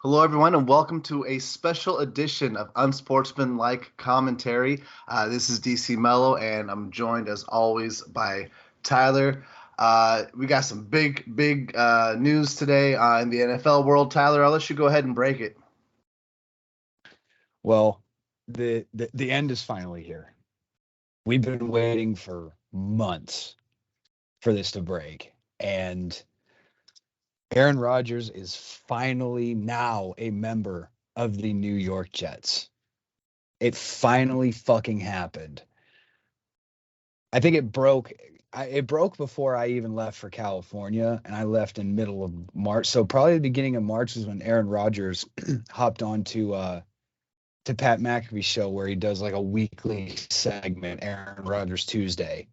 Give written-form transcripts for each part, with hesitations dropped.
Hello, everyone, and welcome to a special edition of Unsportsmanlike Commentary. This is DC Mello, and I'm joined, as always, by Tyler. We got some big news today in the NFL world. Tyler, I'll let you go ahead and break it. Well, the end is finally here. We've been waiting for months for this to break, and Aaron Rodgers is finally now a member of the New York Jets. It finally fucking happened. I think it broke. It broke before I even left for California, and I left in middle of March. So probably the beginning of March is when Aaron Rodgers hopped on to Pat McAfee's show where he does like a weekly segment, Aaron Rodgers Tuesday.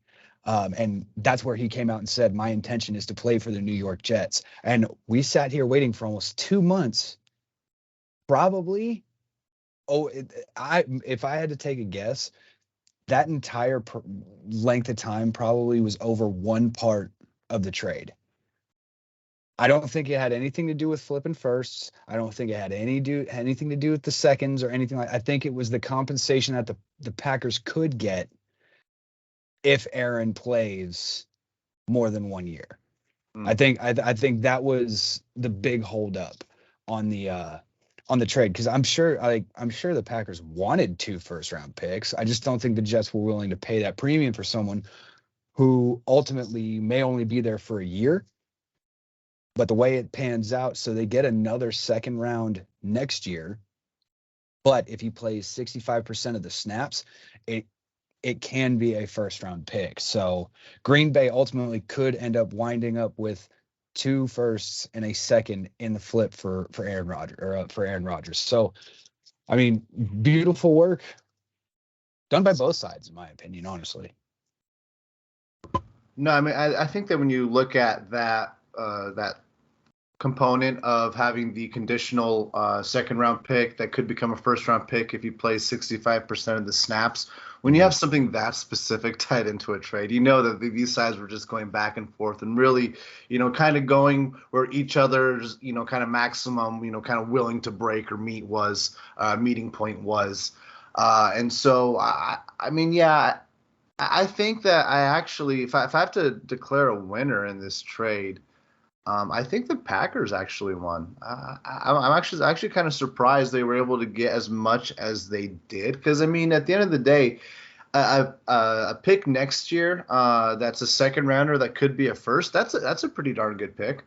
And that's where he came out and said, my intention is to play for the New York Jets. And we sat here waiting for almost 2 months, probably. If I had to take a guess, that entire length of time probably was over one part of the trade. I don't think it had anything to do with flipping firsts. I don't think it had anything to do with the seconds or anything like. I think it was the compensation that the Packers could get if Aaron plays more than 1 year. I think that was the big holdup on the trade, because I'm sure the Packers wanted 2 first-round picks. I just don't think the Jets were willing to pay that premium for someone who ultimately may only be there for a year. But the way it pans out, so they get another second round next year. But if he plays 65% of the snaps, it can be a first round pick. So Green Bay ultimately could end up winding up with 2 firsts and a second in the flip for Aaron Rodgers. So, I mean, beautiful work done by both sides, in my opinion, honestly. No, I mean, I think that when you look at that component of having the conditional second round pick that could become a first round pick if he plays 65% of the snaps. When you have something that specific tied into a trade, you know that these sides were just going back and forth and really, kind of going where each other's, kind of maximum, kind of willing to break or meet was meeting point was. And so, I mean, yeah, I think that I actually, if I have to declare a winner in this trade, I think the Packers actually won. I'm actually kind of surprised they were able to get as much as they did, because I mean, at the end of the day, a pick next year that's a second rounder that could be a first. That's a pretty darn good pick.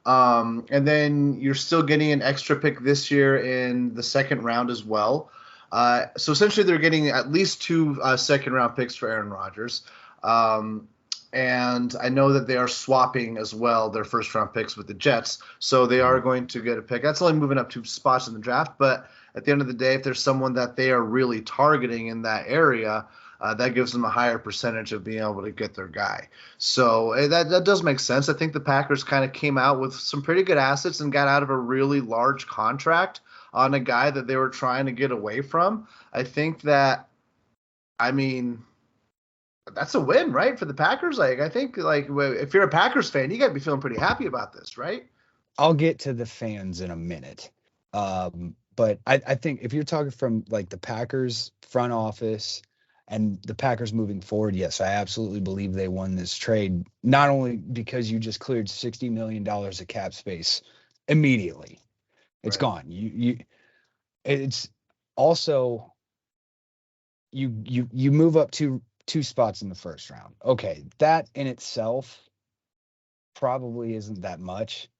And then you're still getting an extra pick this year in the second round as well. So essentially, they're getting at least 2 second round picks for Aaron Rodgers. And I know that they are swapping as well their first round picks with the Jets. So they are going to get a pick. That's only moving up 2 spots in the draft. But at the end of the day, if there's someone that they are really targeting in that area, that gives them a higher percentage of being able to get their guy. So that does make sense. I think the Packers kind of came out with some pretty good assets and got out of a really large contract on a guy that they were trying to get away from. I think that, I mean, that's a win, right, for the Packers? Like, I think, like, if you're a Packers fan, you got to be feeling pretty happy about this, right? I'll get to the fans in a minute. But I think if you're talking from like the Packers front office and the Packers moving forward, yes, I absolutely believe they won this trade, not only because you just cleared $60 million of cap space immediately. It's Right. gone. It's also you move up to 2 spots in the first round. Okay, that in itself probably isn't that much,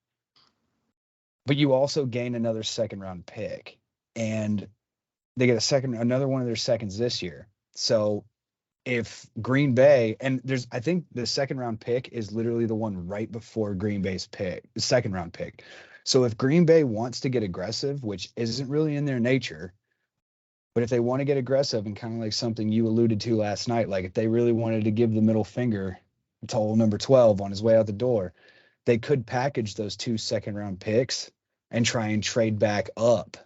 but you also gain another second round pick, and they get another one of their seconds this year. So if Green Bay, and I think the second round pick is literally the one right before Green Bay's pick, the second round pick. So if Green Bay wants to get aggressive, which isn't really in their nature, but if they want to get aggressive and kind of like something you alluded to last night, like if they really wanted to give the middle finger to old number 12 on his way out the door, they could package those 2 second round picks and try and trade back up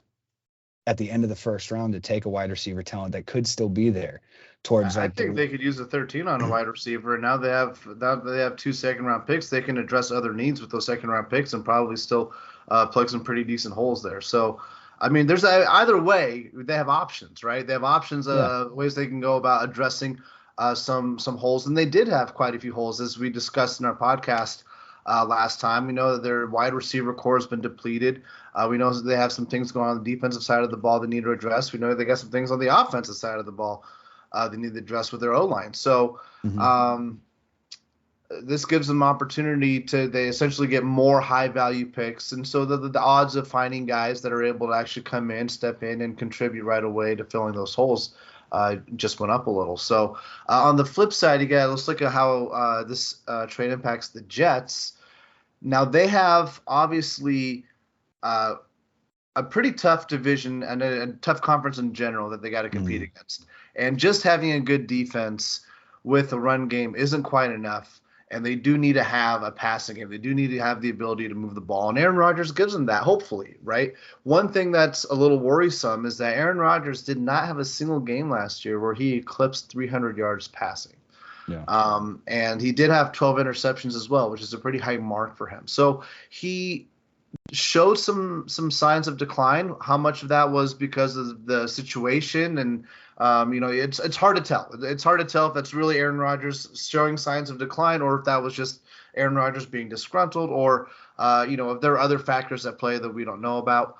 at the end of the first round to take a wide receiver talent that could still be there towards I like think they could use a 13 on a wide receiver, and now they have 2 second-round picks. They can address other needs with those second-round picks and probably still plug some pretty decent holes there. So, I mean, there's either way they have options, right? They have options, yeah. ways they can go about addressing some holes, and they did have quite a few holes as we discussed in our podcast last time. We know that their wide receiver core has been depleted. We know that they have some things going on the defensive side of the ball they need to address. We know they got some things on the offensive side of the ball they need to address with their O-line. So this gives them opportunity they essentially get more high-value picks. And so the odds of finding guys that are able to actually come in, step in, and contribute right away to filling those holes just went up a little. So on the flip side, let's look at how this trade impacts the Jets. Now, they have obviously a pretty tough division and a tough conference in general that they got to compete against. And just having a good defense with a run game isn't quite enough. And they do need to have a passing game. They do need to have the ability to move the ball. And Aaron Rodgers gives them that, hopefully, right? One thing that's a little worrisome is that Aaron Rodgers did not have a single game last year where he eclipsed 300 yards passing. Yeah. And he did have 12 interceptions as well, which is a pretty high mark for him. So he showed some signs of decline. How much of that was because of the situation? And it's hard to tell. It's hard to tell if that's really Aaron Rodgers showing signs of decline, or if that was just Aaron Rodgers being disgruntled, or if there are other factors at play that we don't know about.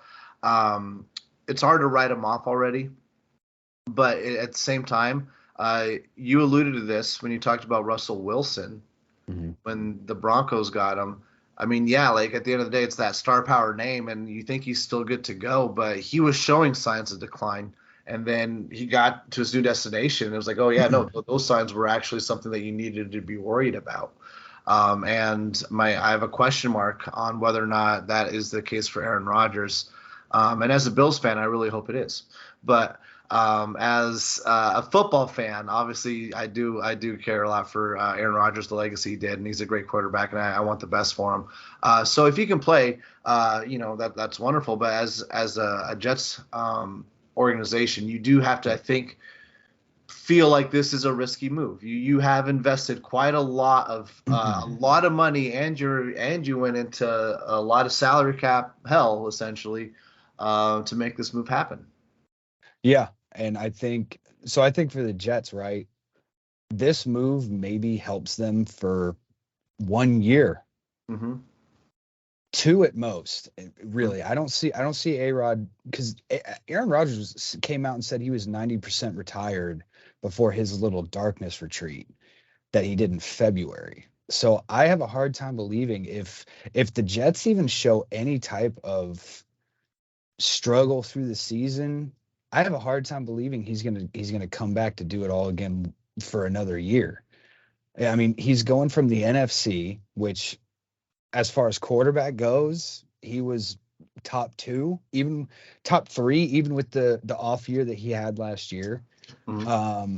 It's hard to write him off already, but at the same time, you alluded to this when you talked about Russell Wilson when the Broncos got him. I mean, yeah, like at the end of the day, it's that star power name, and you think he's still good to go, but he was showing signs of decline. And then he got to his new destination, and it was like, oh, yeah, no, those signs were actually something that you needed to be worried about. And I have a question mark on whether or not that is the case for Aaron Rodgers. And as a Bills fan, I really hope it is. But as a football fan, obviously, I do care a lot for Aaron Rodgers, the legacy he did, and he's a great quarterback, and I want the best for him. So if he can play, that's wonderful. But as a Jets organization, you do have to, I think, feel like this is a risky move. You have invested quite a lot of money, and you went into a lot of salary cap hell essentially to make this move happen. Yeah, and I think for the Jets, right, this move maybe helps them for 1 year, 2 at most. Really, I don't see A-Rod, because Aaron Rodgers came out and said he was 90% retired before his little darkness retreat that he did in February. So I have a hard time believing if the Jets even show any type of struggle through the season, I have a hard time believing he's gonna come back to do it all again for another year. I mean, he's going from the NFC, which, as far as quarterback goes, he was top 2, even top 3, even with the off year that he had last year. But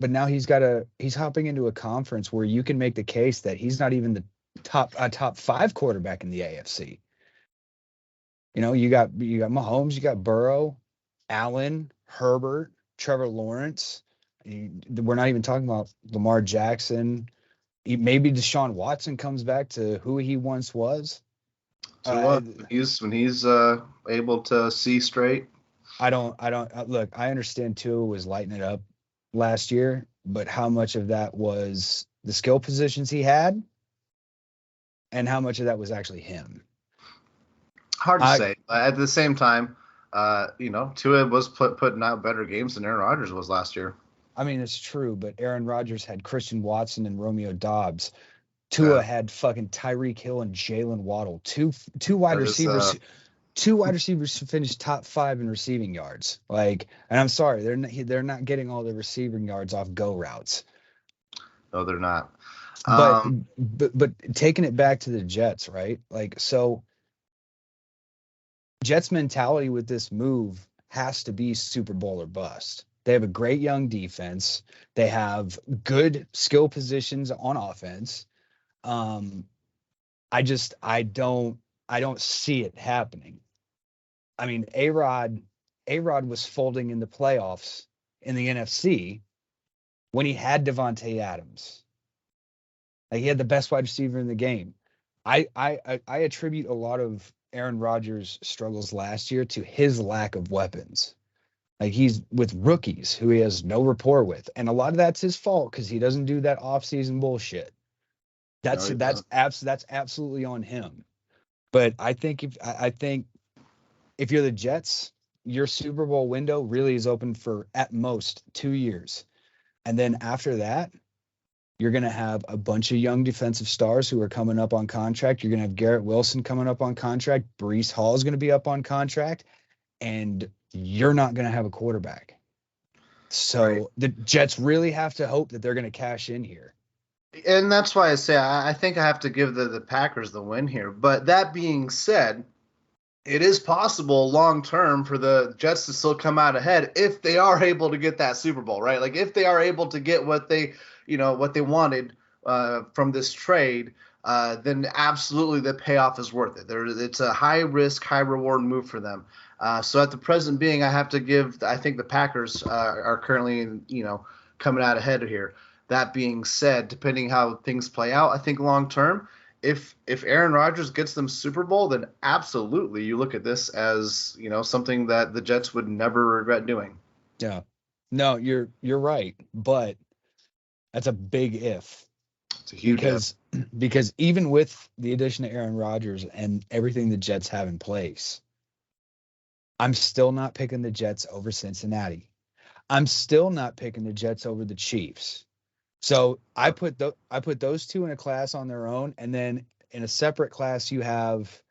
now he's hopping into a conference where you can make the case that he's not even the top 5 quarterback in the AFC. You got Mahomes, you got Burrow, Allen, Herbert, Trevor Lawrence. We're not even talking about Lamar Jackson. Maybe Deshaun Watson comes back to who he once was. So when he's able to see straight. I don't look. I understand Tua was lighting it up last year, but how much of that was the skill positions he had, and how much of that was actually him? Hard to say. At the same time, Tua was putting out better games than Aaron Rodgers was last year. I mean, it's true, but Aaron Rodgers had Christian Watson and Romeo Doubs. Tua had fucking Tyreek Hill and Jalen Waddle. Two wide receivers. 2 wide receivers finished top 5 in receiving yards. And I'm sorry, they're not getting all the receiving yards off go routes. No, they're not. But taking it back to the Jets, right? So Jets mentality with this move has to be Super Bowl or bust. They have a great young defense. They have good skill positions on offense. I don't see it happening. I mean, A-Rod was folding in the playoffs in the NFC when he had Devontae Adams. Like, he had the best wide receiver in the game. I attribute a lot of Aaron Rodgers' struggles last year to his lack of weapons. Like, he's with rookies who he has no rapport with, and a lot of that's his fault because he doesn't do that offseason bullshit. No, he doesn't. That's absolutely on him. But I think if you're the Jets, your Super Bowl window really is open for at most 2 years, and then after that, you're going to have a bunch of young defensive stars who are coming up on contract. You're going to have Garrett Wilson coming up on contract. Breece Hall is going to be up on contract, and you're not going to have a quarterback. So Right. the Jets really have to hope that they're going to cash in here. And that's why I say I think I have to give the Packers the win here. But that being said, it is possible long term for the Jets to still come out ahead if they are able to get that Super Bowl, right? Like if they are able to get what they wanted from this trade, then absolutely the payoff is worth it. It's a high risk, high reward move for them. So at the present being, I have to give. I think the Packers are currently coming out ahead here. That being said, depending how things play out, I think long term, if Aaron Rodgers gets them Super Bowl, then absolutely you look at this as something that the Jets would never regret doing. Yeah. No, you're right, but that's a big if. It's a huge if. Because even with the addition of Aaron Rodgers and everything the Jets have in place, I'm still not picking the Jets over Cincinnati. I'm still not picking the Jets over the Chiefs. So I put those two in a class on their own, and then in a separate class you have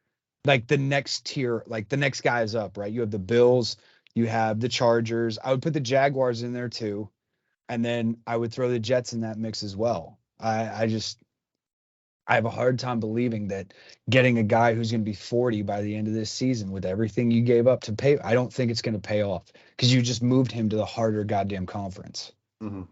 like the next tier, like the next guys up, right? You have the Bills, you have the Chargers. I would put the Jaguars in there too, and then I would throw the Jets in that mix as well. I have a hard time believing that getting a guy who's going to be 40 by the end of this season with everything you gave up to pay, I don't think it's going to pay off because you just moved him to the harder goddamn conference. Mm-hmm.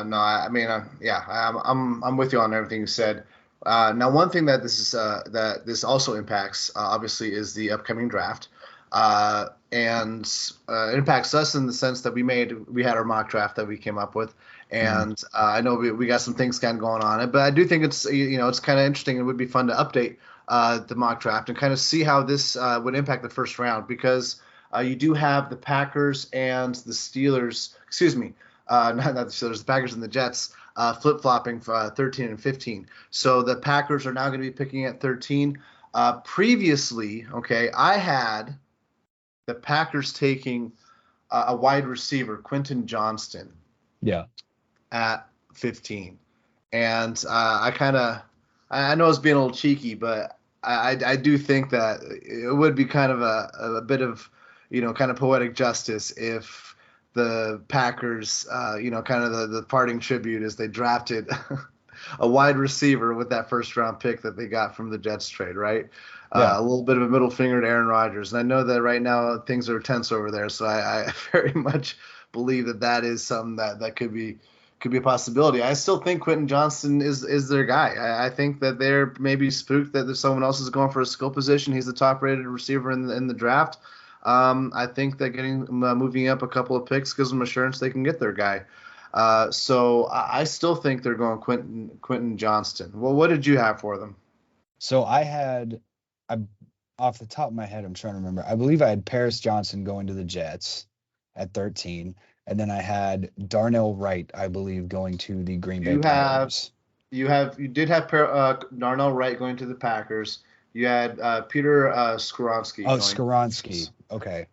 No, I mean, yeah, I'm with you on everything you said. Now, one thing that this also impacts, obviously, is the upcoming draft, and it impacts us in the sense that we had our mock draft that we came up with, and I know we got some things kind of going on it, but I do think it's it's kind of interesting. It would be fun to update the mock draft and kind of see how this would impact the first round because you do have the Packers and the Steelers. Excuse me. Not the Steelers, the Packers and the Jets flip-flopping for 13 and 15. So the Packers are now going to be picking at 13. Previously, okay, I had the Packers taking a wide receiver, Quentin Johnston, at 15. And I know it's being a little cheeky, but I do think that it would be kind of a bit of, kind of poetic justice if the Packers, kind of the parting tribute is they drafted a wide receiver with that first round pick that they got from the Jets trade, right? Yeah. A little bit of a middle finger to Aaron Rodgers. And I know that right now things are tense over there. So I very much believe that is something that could be a possibility. I still think Quentin Johnston is their guy. I think that they're maybe spooked that there's someone else is going for a skill position. He's the top rated receiver in the draft. I think that moving up a couple of picks gives them assurance they can get their guy. So I still think they're going Quentin Johnston. Well, what did you have for them? So off the top of my head, I'm trying to remember. I believe I had Paris Johnson going to the Jets at 13, and then I had Darnell Wright, I believe, going to the Green Bay Packers. You did have Darnell Wright going to the Packers. You had Peter Skoronski. Oh, Skoronski. Okay.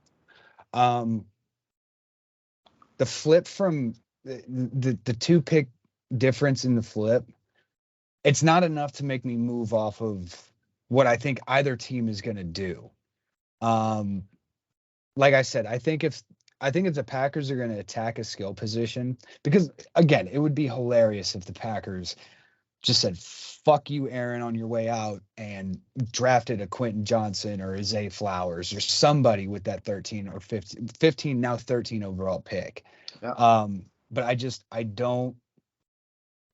The flip from the two pick difference in the flip, it's not enough to make me move off of what I think either team is going to do. Like I said, I think if the Packers are going to attack a skill position, because again, it would be hilarious if the Packers just said, fuck you, Aaron, on your way out and drafted a Quentin Johnson or a Zay Flowers or somebody with that 13 or 15, now 13 overall pick. Yeah. But I don't,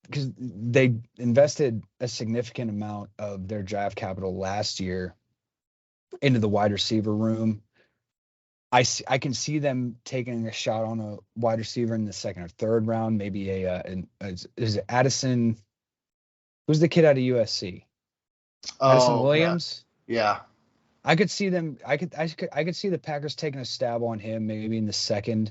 because they invested a significant amount of their draft capital last year into the wide receiver room. I can see them taking a shot on a wide receiver in the second or third round. Maybe is it Addison? Who's the kid out of USC? Addison Oh, yeah. Williams. Yeah. I could see them. I could see the Packers taking a stab on him maybe in the second.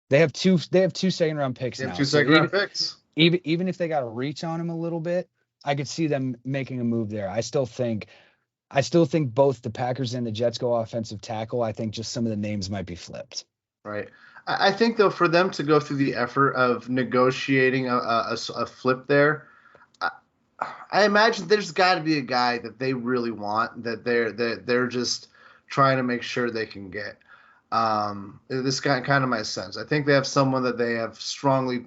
They have two. They have two second round picks They have now. two So second round picks. even if they got to reach on him a little bit, I could see them making a move there. I still think both the Packers and the Jets go offensive tackle. I think just some of the names might be flipped. Right. I think, though, for them to go through the effort of negotiating a flip there, I, I imagine there's got to be a guy that they really want that they're just trying to make sure they can get. This kind of my sense. I think they have someone that they have strongly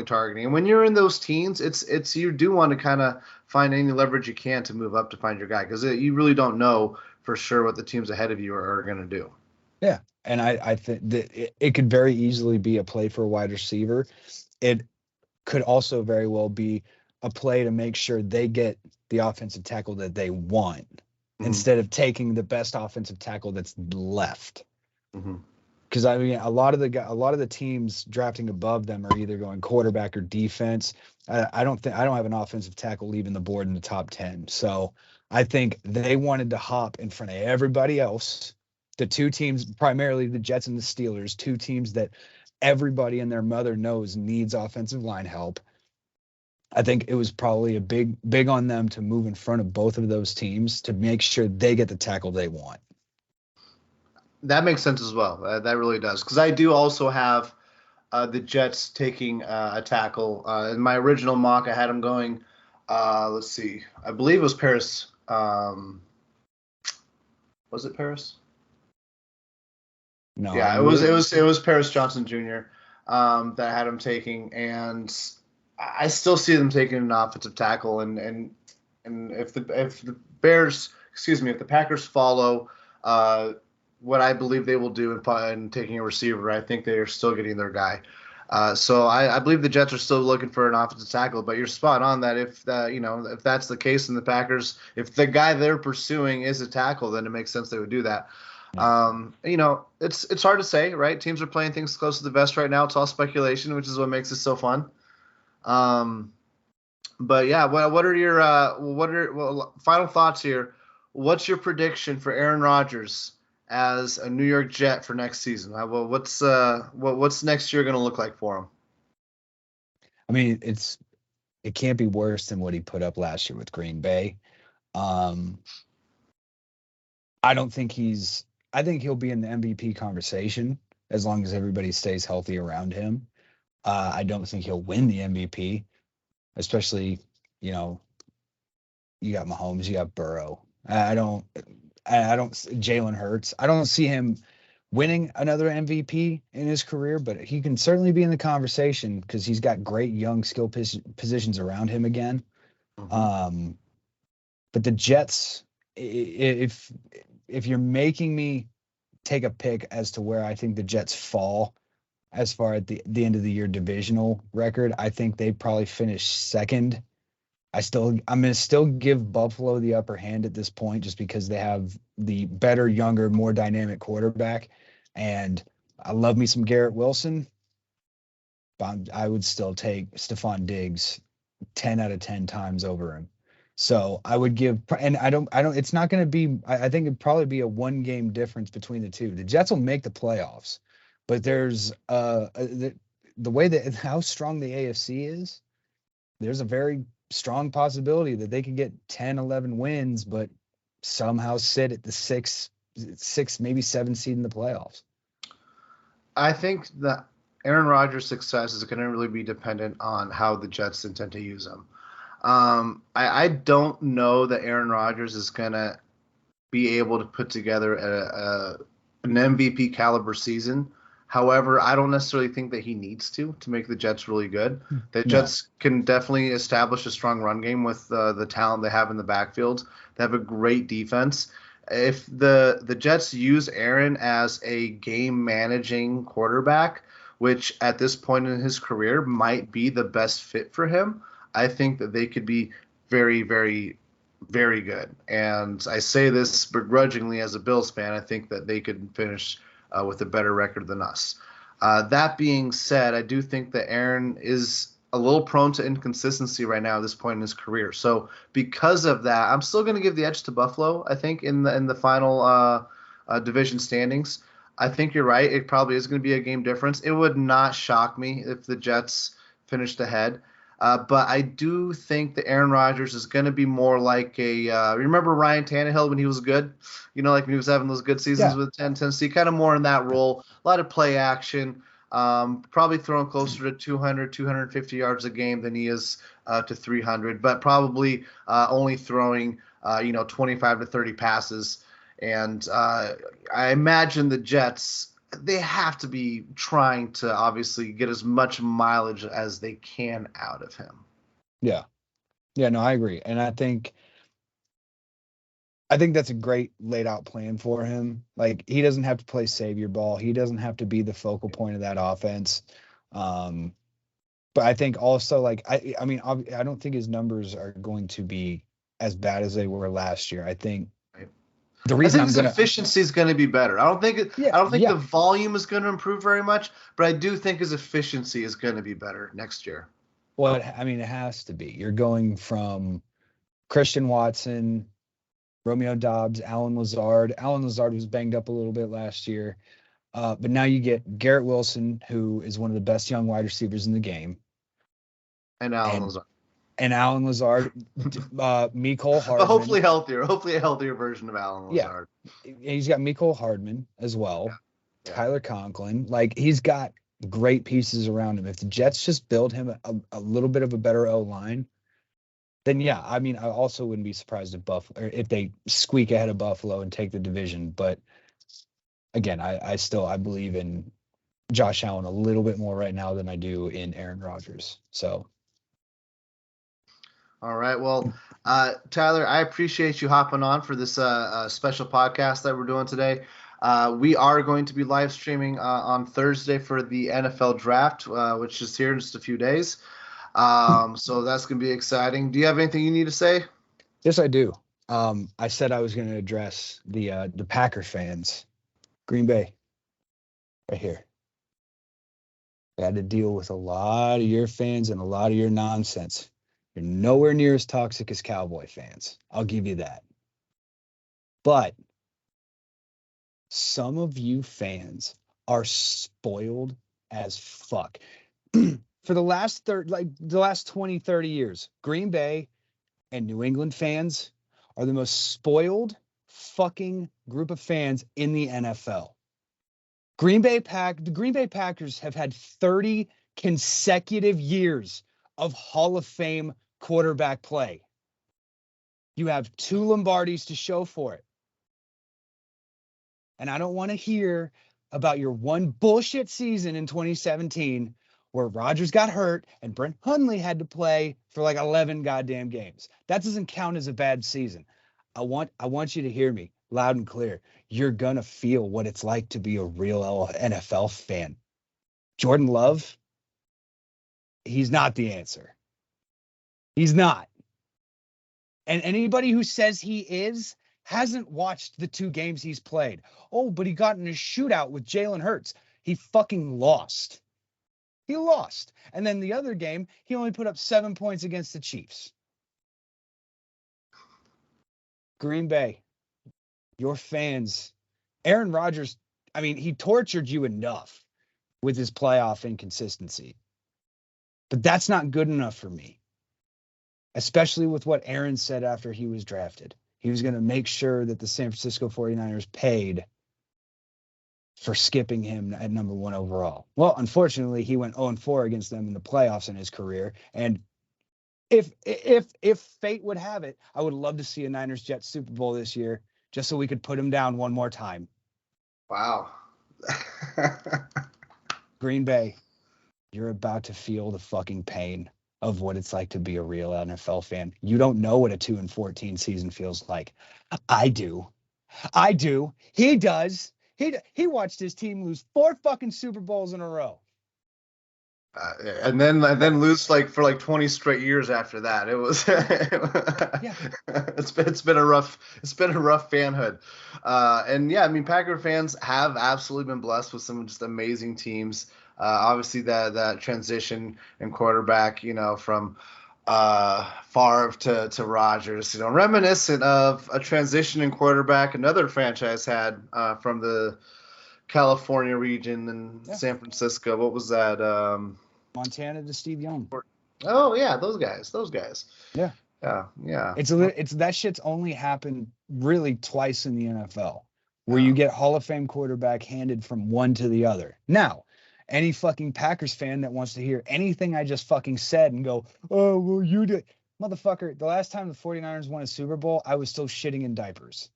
targeting. And when you're in those teams, it's you do want to kind of find any leverage you can to move up to find your guy because you really don't know for sure what the teams ahead of you are going to do. Yeah. And I think that it could very easily be a play for a wide receiver. It could also very well be a play to make sure they get the offensive tackle that they want instead of taking the best offensive tackle that's left. Because I mean, a lot of the teams drafting above them are either going quarterback or defense. I don't have an offensive tackle leaving the board in the top 10. So I think they wanted to hop in front of everybody else. The two teams, primarily the Jets and the Steelers, two teams that everybody and their mother knows needs offensive line help. I think it was probably a big on them to move in front of both of those teams to make sure they get the tackle they want. That makes sense as well. That really does. Because I do also have the Jets taking a tackle. In my original mock, I had them going, let's see, I believe it was Paris. Was it Paris? No. Yeah, it was Paris Johnson Jr. That I had him taking, and I still see them taking an offensive tackle. And if the Bears, if the Packers follow what I believe they will do in taking a receiver, I think they are still getting their guy. So I believe the Jets are still looking for an offensive tackle, but you're spot on that if that's the case in the Packers, if the guy they're pursuing is a tackle, then it makes sense they would do that. It's hard to say, right? Teams are playing things close to the vest right now. It's all speculation, which is what makes it so fun. But yeah, what are your final thoughts here? What's your prediction for Aaron Rodgers as a New York Jet for next season? What's next year going to look like for him? I mean, it can't be worse than what he put up last year with Green Bay. I think he'll be in the MVP conversation as long as everybody stays healthy around him. I don't think he'll win the MVP, especially, you got Mahomes, you got Burrow. I don't Jalen Hurts. I don't see him winning another MVP in his career, but he can certainly be in the conversation because he's got great young skill positions around him again. But the Jets, if you're making me take a pick as to where I think the Jets fall as far at the end of the year divisional record, I think they probably finish second. I'm going to still give Buffalo the upper hand at this point just because they have the better, younger, more dynamic quarterback. And I love me some Garrett Wilson, but I would still take Stephon Diggs 10 out of 10 times over him. So I would give, and it's not going to be, I think it'd probably be a 1-game difference between the two. The Jets will make the playoffs, but there's the way that how strong the AFC is, there's a very strong possibility that they could get 10, 11 wins, but somehow sit at the six, maybe 7 seed in the playoffs. I think that Aaron Rodgers' success is going to really be dependent on how the Jets intend to use him. I don't know that Aaron Rodgers is going to be able to put together an MVP caliber season. However, I don't necessarily think that he needs to make the Jets really good. The Jets can definitely establish a strong run game with the talent they have in the backfield. They have a great defense. If the Jets use Aaron as a game managing quarterback, which at this point in his career might be the best fit for him, I think that they could be very, very very good. And I say this begrudgingly as a Bills fan. I think that they could finish with a better record than us. That being said, I do think that Aaron is a little prone to inconsistency right now at this point in his career. So because of that, I'm still going to give the edge to Buffalo. I think in the final division standings. I think you're right. It probably is going to be a game difference. It would not shock me if the Jets finished ahead. But I do think that Aaron Rodgers is going to be more like a. Remember Ryan Tannehill when he was good? Like when he was having those good seasons Yeah. with Tennessee, kind of more in that role. A lot of play action. Probably throwing closer to 200, 250 yards a game than he is to 300, but probably only throwing 25 to 30 passes. And I imagine the Jets, they have to be trying to obviously get as much mileage as they can out of him. Yeah. Yeah, no, I agree. And I think that's a great laid out plan for him. Like, he doesn't have to play savior ball. He doesn't have to be the focal point of that offense. But I think also, like, I mean, I don't think his numbers are going to be as bad as they were last year. I think the reason his efficiency is going to be better. I don't think the volume is going to improve very much, but I do think his efficiency is going to be better next year. Well, I mean, it has to be. You're going from Christian Watson, Romeo Doubs, Alan Lazard. Alan Lazard was banged up a little bit last year. But now you get Garrett Wilson, who is one of the best young wide receivers in the game. And Alan Lazard. And Alan Lazard, Mecole Hardman. But hopefully a healthier version of Alan Lazard. Yeah. He's got Mecole Hardman as well. Yeah. Tyler Conklin. Like, he's got great pieces around him. If the Jets just build him a little bit of a better O-line, then yeah, I mean, I also wouldn't be surprised if they squeak ahead of Buffalo and take the division. But again, I believe in Josh Allen a little bit more right now than I do in Aaron Rodgers. So. All right. Well, Tyler, I appreciate you hopping on for this special podcast that we're doing today. We are going to be live streaming on Thursday for the NFL draft, which is here in just a few days. So that's going to be exciting. Do you have anything you need to say? Yes, I do. I said I was going to address the Packer fans. Green Bay, right here. I had to deal with a lot of your fans and a lot of your nonsense. You're nowhere near as toxic as Cowboy fans. I'll give you that. But some of you fans are spoiled as fuck. For the last 20, 30 years, Green Bay and New England fans are the most spoiled fucking group of fans in the NFL. The Green Bay Packers have had 30 consecutive years of Hall of Fame quarterback play. You have 2 Lombardis to show for it. And I don't want to hear about your one bullshit season in 2017 where Rodgers got hurt and Brent Hundley had to play for like 11 goddamn games. That doesn't count as a bad season. I want you to hear me loud and clear. You're going to feel what it's like to be a real NFL fan. Jordan Love, he's not the answer. He's not. And anybody who says he is hasn't watched the 2 games he's played. Oh, but he got in a shootout with Jalen Hurts. He fucking lost. He lost. And then the other game, he only put up 7 points against the Chiefs. Green Bay, your fans, Aaron Rodgers, I mean, he tortured you enough with his playoff inconsistency. But that's not good enough for me. Especially with what Aaron said after he was drafted. He was going to make sure that the San Francisco 49ers paid for skipping him at number 1 overall. Well, unfortunately, he went 0-4 against them in the playoffs in his career. And if fate would have it, I would love to see a Niners-Jets Super Bowl this year just so we could put him down one more time. Wow. Green Bay, you're about to feel the fucking pain of what it's like to be a real NFL fan. You don't know what a 2-14 season feels like. I do. He does. He watched his team lose 4 fucking Super Bowls in a row. And then lose for 20 straight years after that. It was Yeah. it's been a rough fanhood. And yeah, I mean, Packer fans have absolutely been blessed with some just amazing teams. Obviously that transition in quarterback, from Favre to Rodgers, reminiscent of a transition in quarterback another franchise had from the California region and San Francisco. What was that? Montana to Steve Young. Oh yeah, those guys. Yeah. Yeah. It's that shit's only happened really twice in the NFL, where you get Hall of Fame quarterback handed from one to the other. Now, any fucking Packers fan that wants to hear anything I just fucking said and go, oh, well, you did. Motherfucker, the last time the 49ers won a Super Bowl, I was still shitting in diapers.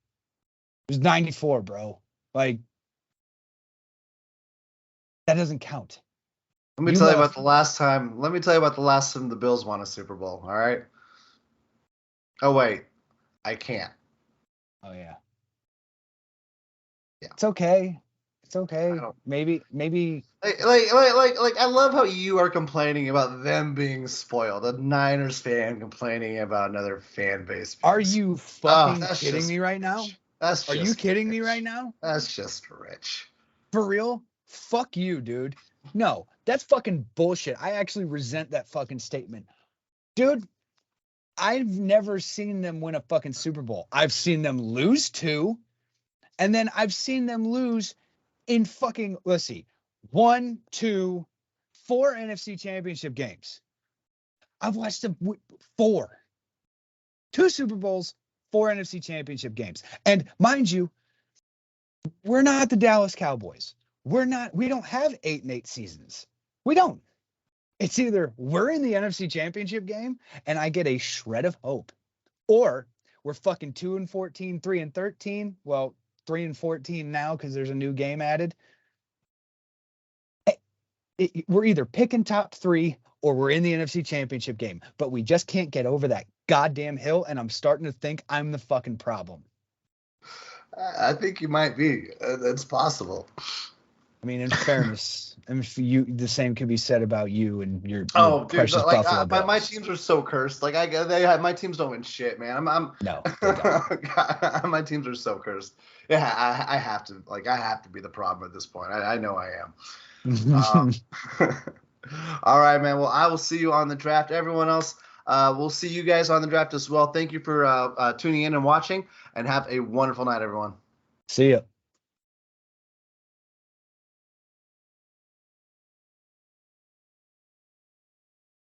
It was 94, bro. Like, that doesn't count. Let me tell you about the last time the Bills won a Super Bowl, all right? Oh, wait. I can't. Oh, yeah. Yeah. It's okay. Maybe. Like, I love how you are complaining about them being spoiled. A Niners fan complaining about another fan base. Are you fucking kidding me right now? Are you kidding me right now? That's just rich. For real? Fuck you, dude. No, that's fucking bullshit. I actually resent that fucking statement. Dude, I've never seen them win a fucking Super Bowl. I've seen them lose 2, and then I've seen them lose in fucking, let's see, 1, 2, 4 NFC Championship games. I've watched them 4. 2 Super Bowls, 4 NFC Championship games. And mind you, we're not the Dallas Cowboys. We don't have 8-8 seasons. We don't. It's either we're in the NFC Championship game and I get a shred of hope, or we're fucking 2-14, 3-13. Well, 3-14 now because there's a new game added. We're either picking top 3 or we're in the NFC Championship game, but we just can't get over that goddamn hill, and I'm starting to think I'm the fucking problem. I think you might be. It's possible. I mean, in fairness, the same could be said about you and your precious Buffalo Bills. My teams are so cursed. Like my teams don't win shit, man. No, they don't. My teams are so cursed. Yeah, I have to be the problem at this point. I know I am. All right, man. Well, I will see you on the draft. Everyone else, we'll see you guys on the draft as well. Thank you for tuning in and watching, and have a wonderful night, everyone. See ya.